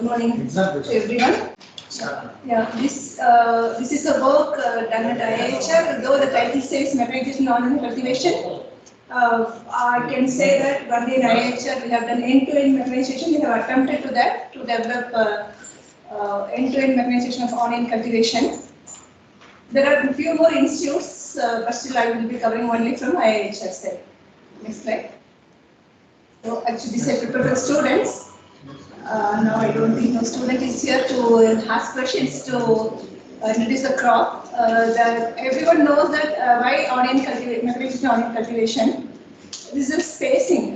good morning to everyone. Yeah, this is a work done at IHR. Though the title says Mechanization on Cultivation, I can say that one day in IHR we have done end-to-end mechanization. We have attempted to develop end-to-end mechanization of onion cultivation. There are a few more institutes, but still I will be covering only from IHR side. Next slide. So actually, this is prepared for students. Now I don't think no student is here to ask questions to introduce the crop. Everyone knows that why onion cultivation. This is spacing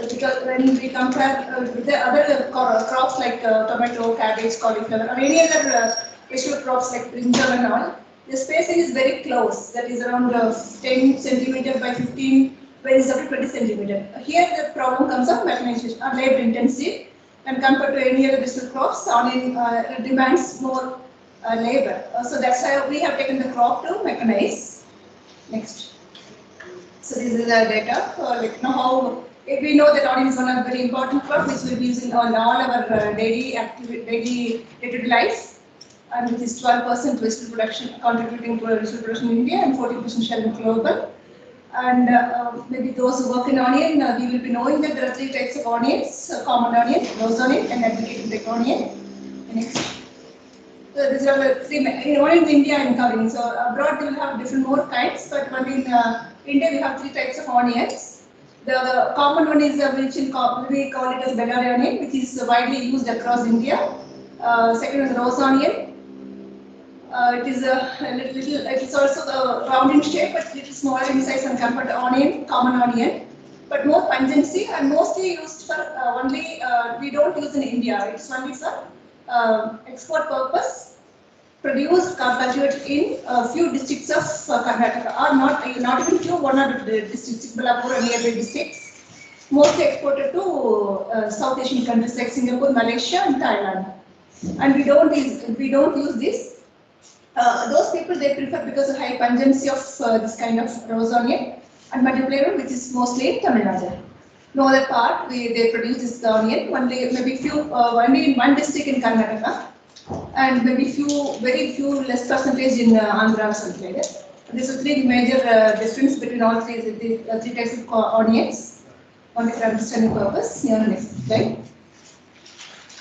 because when we compare with the other crops like tomato, cabbage, cauliflower, or any other vegetable crops like brinjal and all, the spacing is very close. That is around 10 centimeter by 15, where is up to 20 centimeter. Here the problem comes up mechanization, labor intensive. And compared to any other vegetable crops, onion demands more labor. So that's why we have taken the crop to mechanize. Next. So this is the data. How we know that onion is one of the very important crops which we'll be using on all our daily day-to-day life, and which is 12% vegetable production, contributing to vegetable production in India and 40% share in global. And maybe those who work in onion, we will be knowing that there are three types of onions: common onion, rose onion, and aggregated black onion. Next. So these are the three. Only in India I'm covering. So abroad they will have different more kinds, but only in India we have three types of onions. The common one is which we call it as Bellary onion, which is widely used across India. Second is rose onion. It is it is also round in shape, but little smaller in size and compared to onion, common onion, but more pungency and mostly used for only, we don't use in India. It's only for export purpose, produced, cultivated in a few districts of Karnataka, or not even few, one or two districts, Balapur and nearby districts, mostly exported to South Asian countries like Singapore, Malaysia and Thailand. And we don't use this. Those people they prefer because of high pungency of this kind of rose onion and multiplier, which is mostly in Tamil Nadu. No other part they produce this onion only in one district in Karnataka, and maybe very few less percentage in Andhra or something like that. These are three major difference between all three types of onions. Only for understanding purpose. Here next slide.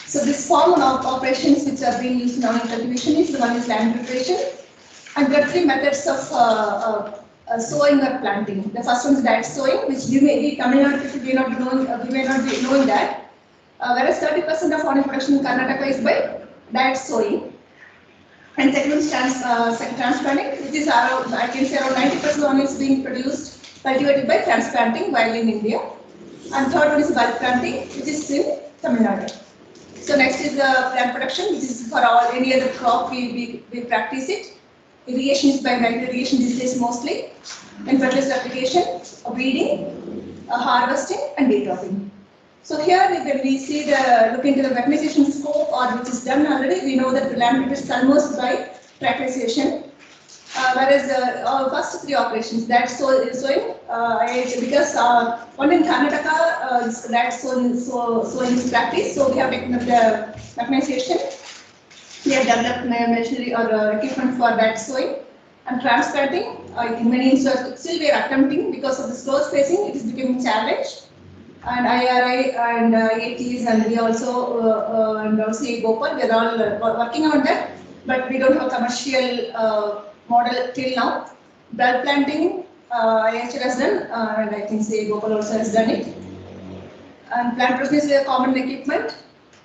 So this form of operations which are being used in onion cultivation is the one is land preparation, and there are three methods of sowing or planting. The first one is direct sowing, which Tamil Nadu people may not be knowing that. Whereas 30% of onion production in Karnataka is by direct sowing. And second one is transplanting, which is around, I can say around 90% of onions being cultivated by transplanting while in India. And third one is bulk planting, which is in Tamil Nadu. So next is the plant production, which is for any other crop we practice it. Irrigation is by manual irrigation these days mostly. And fertilizer application, weeding, harvesting and detopping. So here when we look into the mechanization scope or which is done already, we know that the land preparation is almost by tractorization. Whereas first three operations, that sowing, because one in Karnataka, that sowing is practiced, so we have taken up the mechanization. We have developed machinery or equipment for that sowing and transplanting. In many instances, still we are attempting because of the slow spacing, it is becoming challenged. And IRI and ATs and we also and also Gopal, we are all working on that, but we don't have a commercial model till now. Bulk planting, IHR has done, and I think Gopal also has done it. And plant production is a common equipment,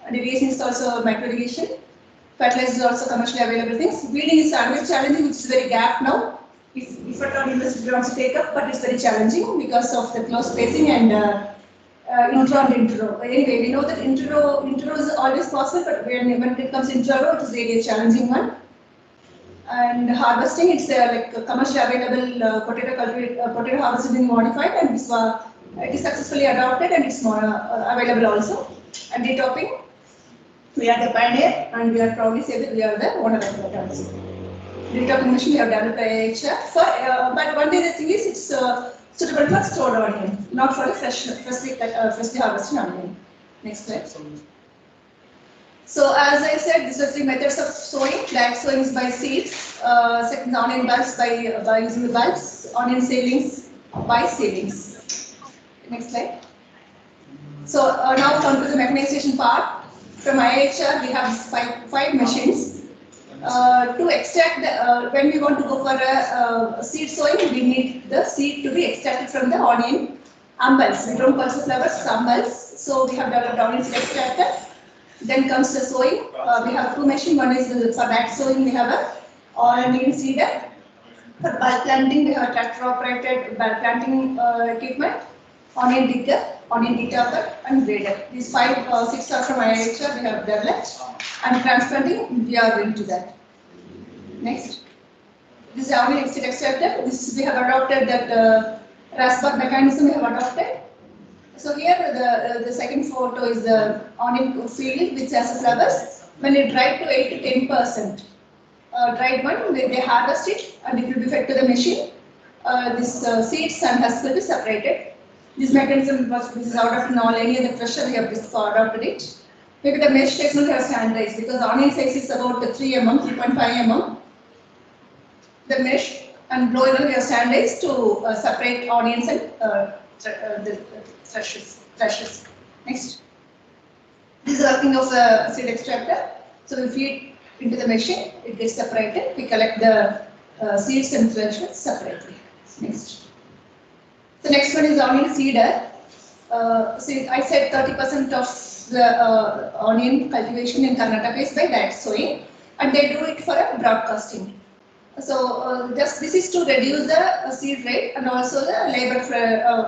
and irrigation is also micro irrigation. Fertilizer is also commercially available things. Weeding is always challenging, which is very gap now. If at all industry wants to take up, but it's very challenging because of the close spacing and intro and intro. Anyway, we know that intro is always possible, but when it comes to intro, it is really a challenging one. And harvesting, it's like a commercially available potato harvested being modified, and it is successfully adopted and it's more available also. And detopping, we are the pioneer and we are proudly say that we are the owner of that also. Detopping machine we have developed by AHR, but one day the thing is it's suitable for stored onion, not for the freshly harvested onion. Next slide. So as I said, these are three methods of sowing. Direct sowing is by seeds, second onion bulbs by using the bulbs, onion seedlings by seedlings. Next slide. So now come to the mechanization part. From IHR we have five machines. To extract the, when we want to go for a seed sowing, we need the seed to be extracted from the onion umbels. We don't pulse flowers, umbels. So we have developed onion seed extractor. Then comes the sowing. We have two machines. One is for that sowing, we have a onion seeder. For bulb planting, we have a tractor operated bulb planting equipment, onion digger, onion detapper, and grader. These six are from IHR we have developed. And transplanting, we are into that. Next. This is onion seed extractor. This we have adopted that Rasberg mechanism we have adopted. So here the second photo is the onion field which has flowers. When it dried to 8 to 10%, dried one, they harvest it and it will be fed to the machine. This seeds and husk will be separated. This mechanism this is out of all any other pressure we have adopted it. Maybe the mesh technology has standardized because onion size is about 3 mm, 3.5 mm. The mesh and blow we have standardized to separate onions and the thrushes. Next. This is working of the seed extractor. So we feed into the machine, it gets separated. We collect the seeds and thrushes separately. Next. The next one is onion seeder. See, I said 30% of the onion cultivation in Karnataka is by direct sowing, and they do it for a broadcasting. So just this is to reduce the seed rate and also the labor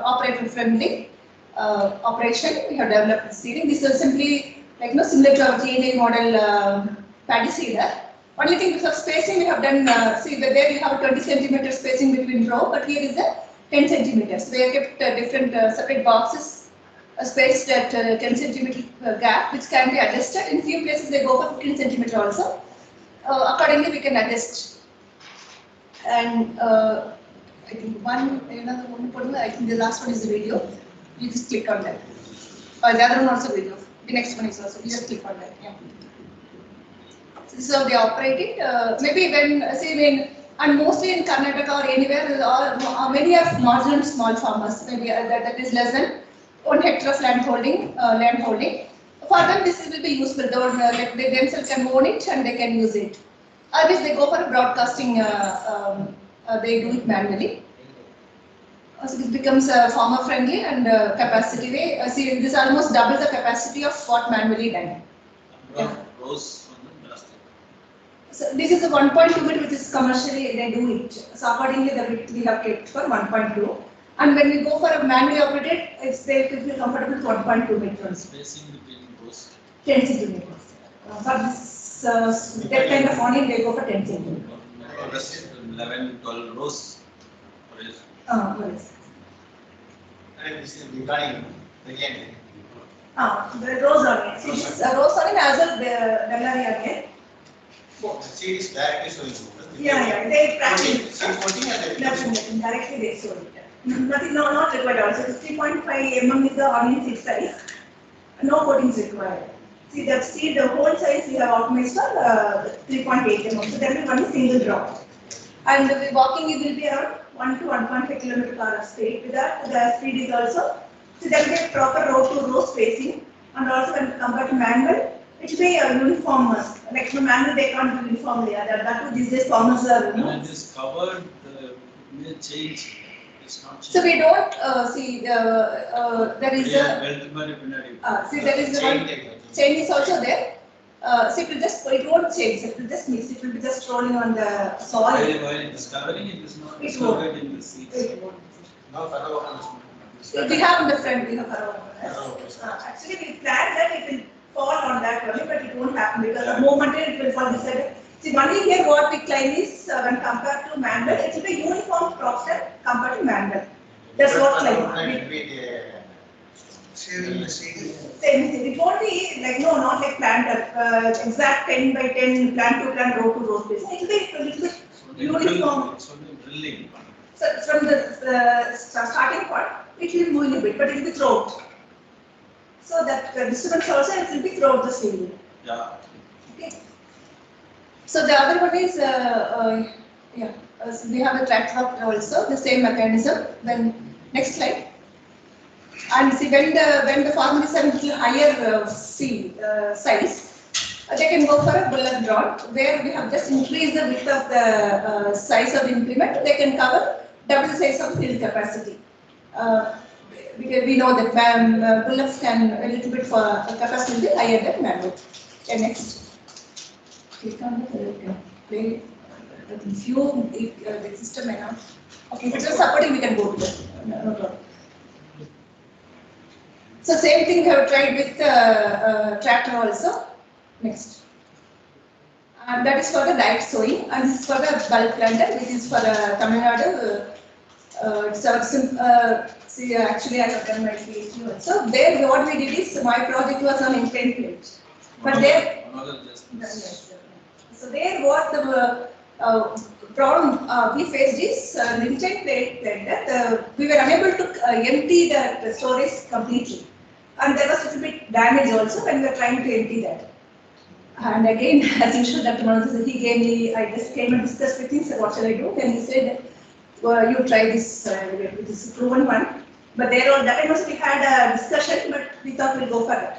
operator friendly operation. We have developed seeding. This is simply like similar to our GNA model paddy seeder. Only thing because of spacing we have done. See there you have 20 centimeter spacing between row, but here is a 10 centimeters. We have kept different separate boxes spaced at 10 centimeter gap, which can be adjusted. In few places they go for 15 centimeter also. Accordingly we can adjust. And I think another one, I think the last one is the video. You just click on that. The other one also video. The next one is also, you just click on that. Yeah. So this is how they operate it. Maybe and mostly in Karnataka or anywhere, many are marginal small farmers. Maybe that is less than 1 hectare of land holding. For them, this will be useful. They themselves can own it and they can use it. Otherwise, they go for a broadcasting. They do it manually. So this becomes farmer friendly and capacity way. See, this almost doubles the capacity of what manually done. Yeah. So this is a 1.2 meter which is commercially they do it. So accordingly the width we have kept for 1.2. And when we go for a manually operated, they will be comfortable with 1.2 meters. Spacing between rows 10 centimeters. For this that kind of onion they go for 10 centimeters. 11, 12 rows. Yes. And this is regarding again. The rose onion. See, this rose onion as well the Bellary onion. The seed is directly sowing. Yeah, they practice. Seed coating and Nothing, directly they sow it. Nothing, no, not required also. 3.5 mm is the onion seed size. No coating is required. See that seed, the whole size we have optimized for 3.8 mm. So there will be one single drop. And the walking it will be around 1 to 1.5 km/h of speed. With that, the speed is also. So there will be a proper row to row spacing. And also when compared to manual, it will be a uniform. Like the manual, they can't do uniformly. That too, these days farmers are. When it is covered, the may change. It's not changed. So we don't see there is a see there is one chain is also there. So it won't change. It will just mix. It will be just rolling on the soil. While it is covering, it is not discovered in the seeds. now furrow. We have on the front. We have actually we planned that it will fall on that only, but it won't happen because the moment it will fall this side. See, only here what we claim is when compared to manual, it will be uniform crop set compared to manual. That's what claim. Saving the seed. Same thing. It won't be like not like plant exact 10 by 10 plant to plant row to row space. It will be a little bit uniform. It's only drilling. So from the starting point, it will move a bit, but it will be throughout. So that the disturbance also it will be throughout the field. Yeah. Okay. So the other one is, so we have a tractor also, the same mechanism. Then next slide. And see when the farmer is a little higher size, they can go for a bullet drawn, where we have just increased the width of the size of implement. They can cover double the size of field capacity. Because we know that bullets can a little bit for capacity higher than manual. Okay, next. Click on the play. View the system enough. Okay, if it is supporting, we can go to that. No problem. So same thing we have tried with tractor also. Next. And that is for the direct sowing, and this is for the bulk planter, which is for Tamil Nadu. See, actually, I have done my PhD also. There, what we did is my project was on intent plate, but there. Yes. So there, what the problem we faced is the intent plate that we were unable to empty that storage completely, and there was a little bit damage also when we were trying to empty that. And again, as usual, Dr. Manoj, he gave me, I just came and discussed with him, said, what shall I do? Then he said, well, you try this, it is a proven one. But there on that time also we had a discussion, but we thought we'll go for it.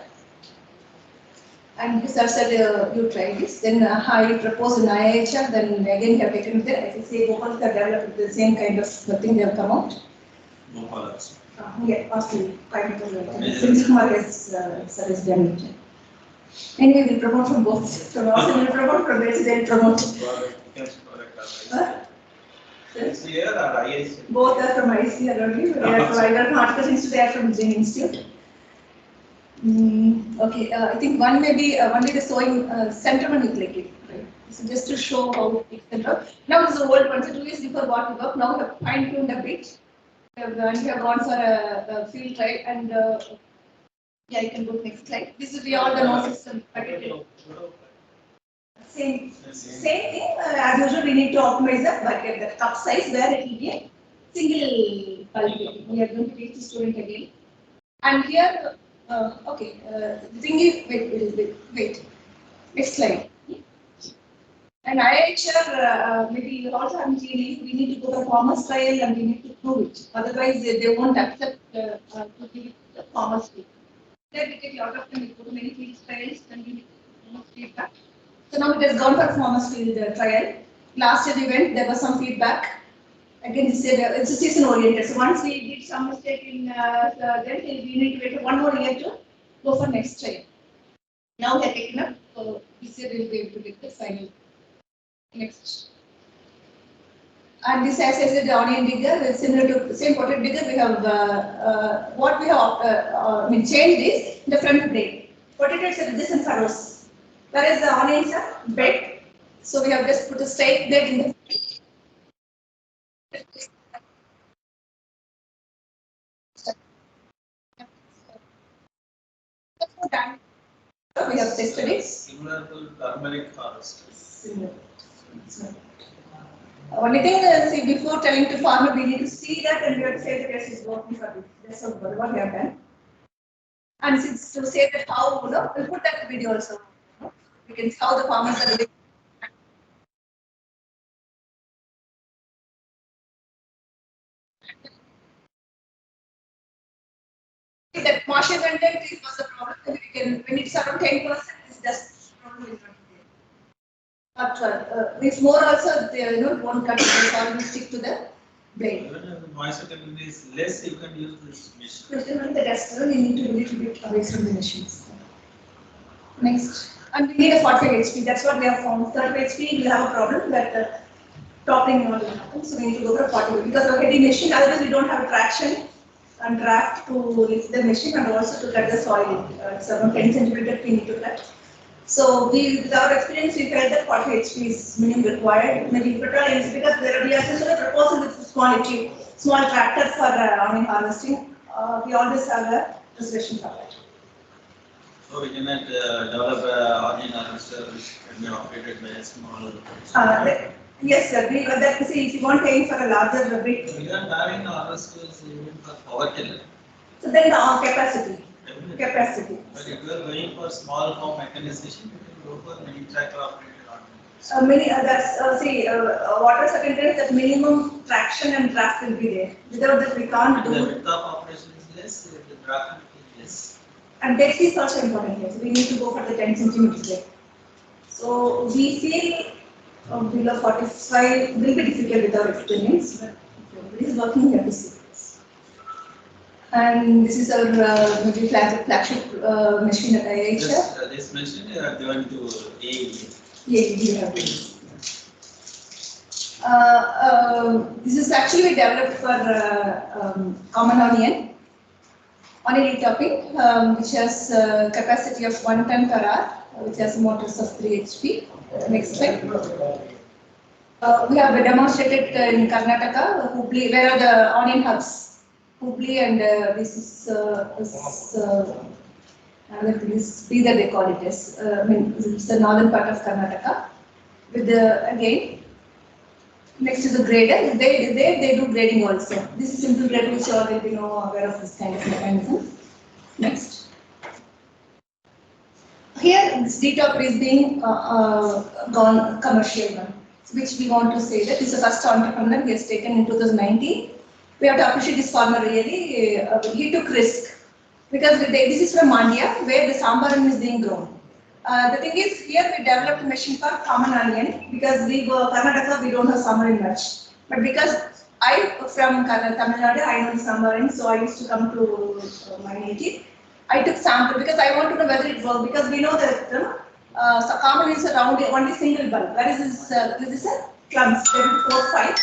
And he sir said, you try this. Then I proposed an IHR, then again we have taken it there. I can say Gopal have developed the same kind of thing they have come out. Gopalas. Yeah, possibly, quite a bit. Since Marcus sir is done it. Anyway, we'll promote from both. From us, we'll promote from there, they'll promote. ICR or IIC? Both are from ICR only. They are from either from Artificial Institute, they are from Jain Institute. Okay, I think one may be only the sewing center one is like it. Right? So just to show how it can work. Now this is the old one, so 2 years before what we work. Now we have fine tuned a bit. We have gone for a field trial and yeah, you can go next slide. This will be all the no system. Same thing. As usual, we need to optimize the cup size where it will be a single bulb. We are going to reach the student again. And here, okay, the thing is, wait. Next slide. And IHR, maybe you also have seen, we need to go for farmer's trial and we need to prove it. Otherwise, they won't accept to give it the farmer's field. Then we take a lot of time, we go to many field trials and we need farmer's feedback. So now it has gone for farmer's field trial. Last year we went, there was some feedback. Again, it's a season oriented. So once we did some mistake in then we need to wait 1 more year to go for next trial. Now we are taken up. So this year we will be able to get the final. Next. And this as I said, the onion digger is similar to the same potted digger. We have what we have changed is the front blade. Potatoes are this and furrows, whereas the onions are bed. So we have just put a straight blade in the. We have tested it. Similar to turmeric harvest. Similar. Only thing see, before telling to farmer, we need to see that and we have to say that yes, is working for this. That's what we have done. And since to say that how, we'll put that video also. We can see how the farmers are doing. That marshy content is was the problem. We can, when it's around 10%, it's just problem is not there. But it's more also, they won't cut the farm, stick to the blade. Even if the moisture content is less, you can use this machine. Especially the rest, we need to do a little bit away from the machines. Next. And we need a 45 HP. That's what we have found. 35 HP, we have a problem that toppling will happen. So we need to go for 40 because of heavy machine. Otherwise, we don't have traction and draft to lift the machine and also to cut the soil. It's around 10 centimeters we need to cut. So with our experience, we felt that 40 HP is minimum required. Maybe petrol is because we are just proposing with small tractor for onion harvesting. We always have a reservation for that. So we cannot develop a onion harvester which can be operated by a small. Yes, sir. That see, if you want to aim for a larger bit. We are having harvesters even for power tiller. So then the capacity. capacity. But if you are going for small form mechanization, you can go for mini tractor operated on. Many others, water secondary, that minimum traction and draft will be there. Without that, we can't And the do. width of operation is less, the draft is less. And depth is also important here. So we need to go for the 10 centimeters depth. So we feel below 45 will be difficult with our experience, but it is working here to see this. And this is our maybe flagship machine at IHR. This machine given to AE. Yeah, we have this. This is actually developed for common onion topping, which has capacity of 1 ton per hour, which has motors of 3 HP. Next slide. We have demonstrated in Karnataka, Hubli, where are the onion hubs? Hubli and this is Bidar they call it as. I mean, it's the northern part of Karnataka. With the again. Next is the grader. They do grading also. This is simple grade, which you already know aware of this kind of mechanism. Next. Here, this D-top is being gone commercial one, which we want to say that this is the first entrepreneur he has taken in 2019. We have to appreciate this farmer really. He took risk because this is from Mandya, where the sambaran is being grown. The thing is, here we developed a machine for common onion because we go Karnataka, we don't have sambaran much. But because I from Tamil Nadu, I know sambaran, so I used to come to my native. I took sample because I want to know whether it works because we know that so common is around only single bulb. Where is this a clumps, there is 4, 5.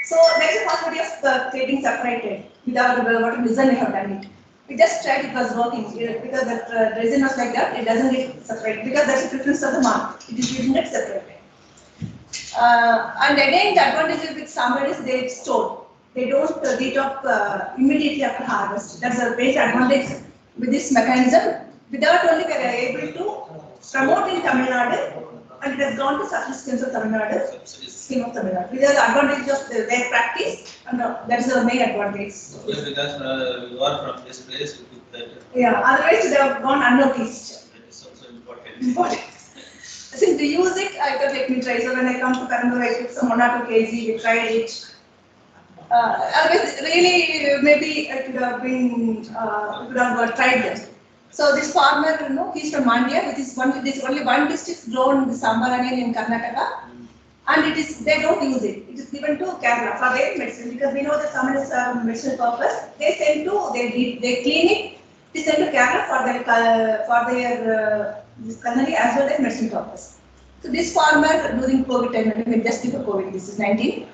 So there is a possibility of getting separated without what reason we have done it. We just tried, it was working because the resin was like that, it doesn't get separated because that's the preference of the mark. It is getting separated. And again, the advantage with sambar is they store. They don't detop immediately after harvest. That's a basic advantage with this mechanism. Without only we are able to promote in Tamil Nadu, and it has gone to subsistence of Tamil Nadu, scheme of Tamil Nadu. These are the advantages of their practice, and that is the main advantage. Yes, because you are from this place, you took that. Yeah, otherwise they have gone unnoticed. That is also important. Important. Since to use it, I thought let me try. So when I come to Karandur, I took some 1 or 2 kg, we tried it. Otherwise, really, maybe I could have been, could have tried them. So this farmer, he's from Mandya, which is only one district grown the sambar onion in Karnataka, and it is they don't use it. It is given to Kerala for their medicine because we know that some is medicinal purpose. They send to they clean it. They send to Kerala for their this culinary as well as medicine purpose. So this farmer during COVID time, I mean just before COVID, this is 19.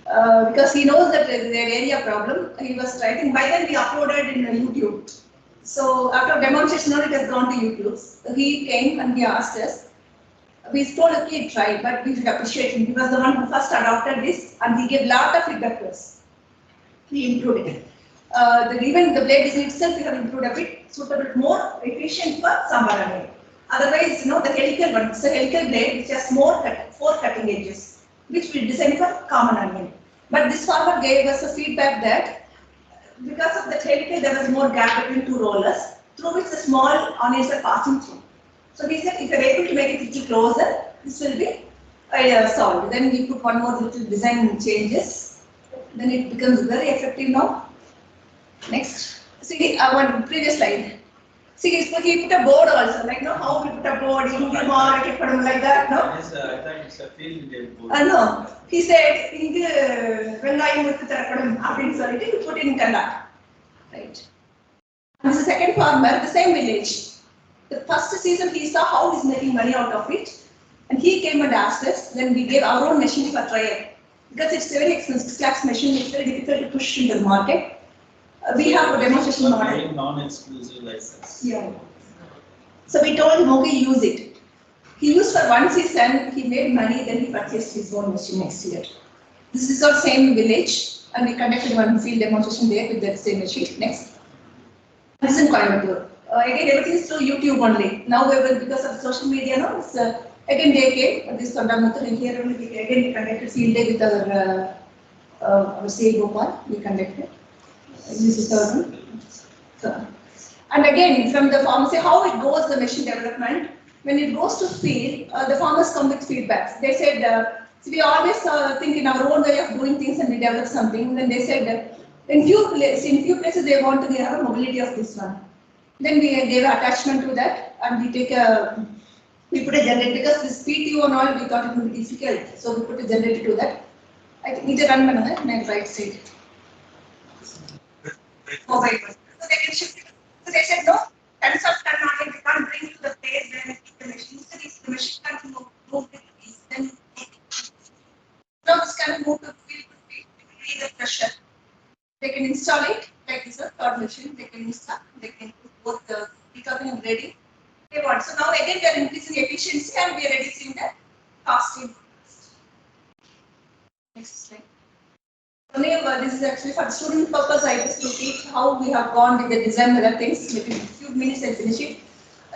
Because he knows that there is an area problem, he was writing. By then we uploaded in YouTube. So after demonstration, it has gone to YouTube. So he came and he asked us. We told okay, try, but we should appreciate him. He was the one who first adopted this, and he gave lot of feedback to us. He improved it. Even the blade design itself, we have improved a bit, suitable, more efficient for sambar onion. Otherwise, the helical one, it's a helical blade which has more 4 cutting edges, which we designed for common onion. But this farmer gave us a feedback that because of the helical, there was more gap between 2 rollers, through which the small onions are passing through. So we said, if you are able to make it little closer, this will be solved. Then we put one more little design changes. Then it becomes very effective now. Next. See, one previous slide. See, he put a board also, like how we put a board, you put like that, no? Yes, I thought it's a field day board. No. He said, when I moved to Tarapadam, he put it in Kannada. Right. And this is the second farmer, the same village. The first season he saw how he's making money out of it, and he came and asked us. Then we gave our own machine for trial because it's a very expensive slabs machine. It's very difficult to push into the market. We have a demonstration model. Non-exclusive license. Yeah. So we told him, okay, use it. He used for 1 season. He made money. Then he purchased his own machine next year. This is our same village, and we conducted one field demonstration there with that same machine. Next. This is in Coimbatore. Again, everything is through YouTube only. Now we will, because of social media, again they came, this Kondamuthu, and here only again we conducted field day with our CA Gopal, we conducted. This is third one. So, And again, from the pharmacy, how it goes, the machine development, when it goes to field, the farmers come with feedbacks. They said, so we always think in our own way of doing things and we develop something. Then they said, in few places they want to have a mobility of this one. Then we gave attachment to that and we put a generator because this PTO and all we thought it would be difficult. So we put a generator to that. I think either run my right side. Mobile one. So they can shift it. So they said no, tons of ton on it, we can't bring to the place where we keep the machine. So the machine can't move with ease. Then now this can move to field to field, increase the pressure. They can install it like this third machine, they can install, they can do both the decouplings and grading. They want. So now again we are increasing efficiency and we are reducing the costing. Next slide. This is actually for student purpose. I just look at how we have gone with the design other things. Maybe a few minutes and finish it.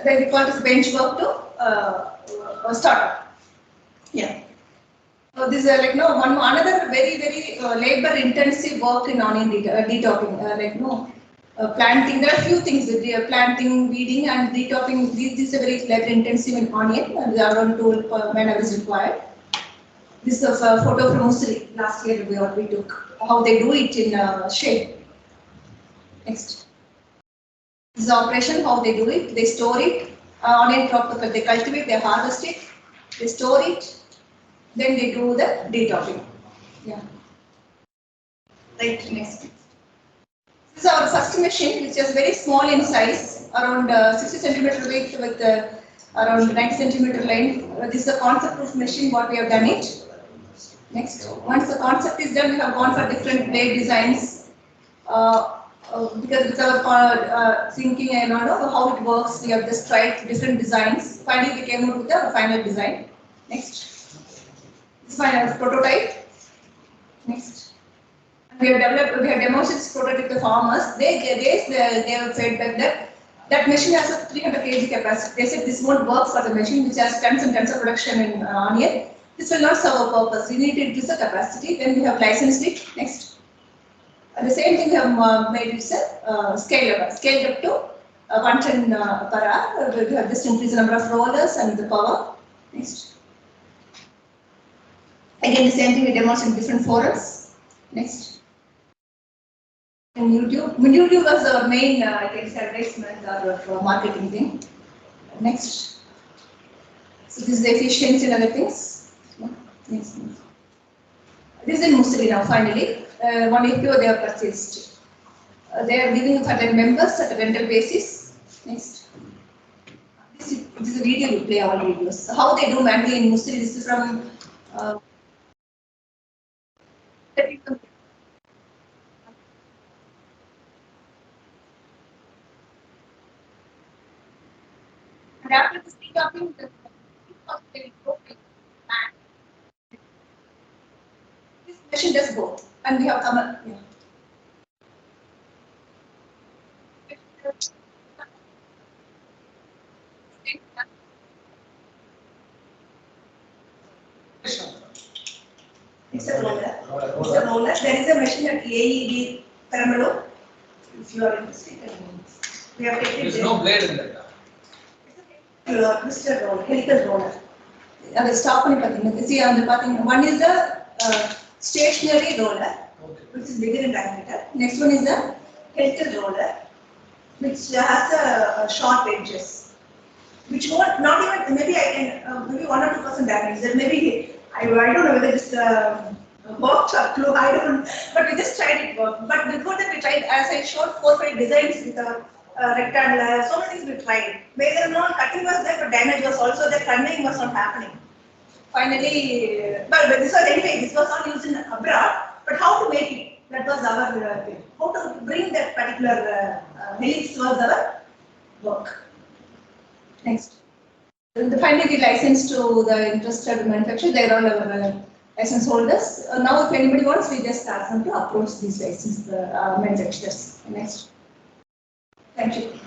Then we call this benchmark to start. Yeah. So this is like another very labor intensive work in onion detopping. Planting. There are a few things with the planting, weeding, and detopping. This is a very labor intensive in onion. And the around tool per man is required. This is a photo from Usri last year we took. How they do it in shade. Next. This is operation, how they do it. They store it. Onion crop, they cultivate, they harvest it, they store it, then they do the detopping. Yeah. Right, next. This is our first machine, which is very small in size, around 60 centimeter width with around 90 centimeter length. This is a concept proof machine, what we have done it. Next. Once the concept is done, we have gone for different blade designs. Because with our thinking and how it works, we have just tried different designs. Finally, we came out with the final design. Next. This is my prototype. Next. We have demonstrated this prototype to farmers. They have feedback that machine has a 300 kg capacity. They said this won't work for the machine which has tons and tons of production in onion. This will not serve a purpose. We need to increase the capacity. Then we have licensed it. Next. The same thing we have made it scaled up to 1 ton per hour. We have just increased the number of rollers and the power. Next. Again, the same thing we demonstrate in different forums. Next. In YouTube. YouTube was our main advertisement or marketing thing. Next. So this is the efficiency and other things. Next. This is in Musiri now finally. One APO they have purchased. They are giving for their members at a rental basis. Next. This is a video we play all videos. So how they do manually in Musiri, this is from and after this decoupling, this machine does both. And we have come up. Yeah. It's a roller. It's a roller. There is a machine at AED Paramalo. If you are interested, we have taken There's it. no blade in that. Mr. Roller, helical roller. They stop on it. See, on the one is the stationary roller, which is bigger in diameter. Next one is the helical roller, which has a sharp edges, which won't not even maybe I can maybe 1 or 2% damage. There maybe I don't know whether this worked or flew. I don't. But we just tried it work. But before that we tried, as I showed, 4 or 5 designs with a rectangular. So many things we tried. Whether or not cutting was there, but damage was also there. Conveying was not happening. Finally, but this was anyway. This was not used in abroad. But how to make it? That was our thing. How to bring that particular helix was our work. Next. Finally, we license to the interested manufacturer. They are all our license holders. Now, if anybody wants, we just ask them to approach these license manufacturers. Next. Thank you.